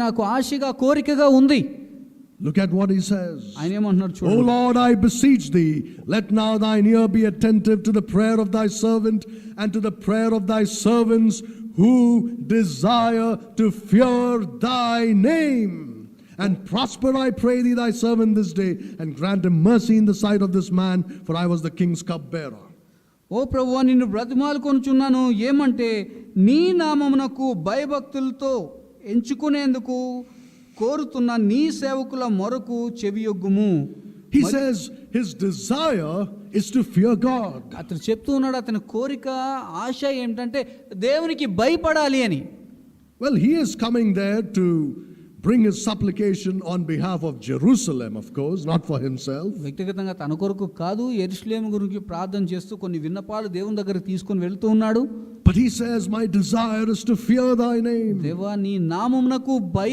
నాకు ఆశగా కోరికగా ఉంది. Look at what he says. ఆయన ఏమంటున్నాడు O చూడండి. Lord, I beseech thee, let now thine ear be attentive to the prayer of thy servant and to the prayer of thy servants who desire to fear thy name. And prosper, I pray thee, thy servant this day, and grant him mercy in the sight of this man, for I was the king's cupbearer. ఓ ప్రభువా, నిన్ను బ్రతిమాలుకొనుచున్నాను. ఏమంటే నీ నామమునకు భయభక్తులతో ఎంచుకునేందుకు కోరుతున్న నీ సేవకుల మొరకు చెవియొగ్గుము. He says his desire is to fear God. అతను చెప్తూ ఉన్నాడు, అతని కోరిక ఆశ ఏమిటంటే దేవునికి భయపడాలి అని. Well, he is coming there to bring his supplication on behalf of Jerusalem, of course, not for himself. వ్యక్తిగతంగా తన కొరకు కాదు, యెరూషలేము గురించి ప్రార్థన చేస్తూ కొన్ని విన్నపాలు దేవుని దగ్గరికి తీసుకొని వెళ్తూ ఉన్నాడు. But he says, my desire is to fear thy name. దేవా, నీ నామమునకు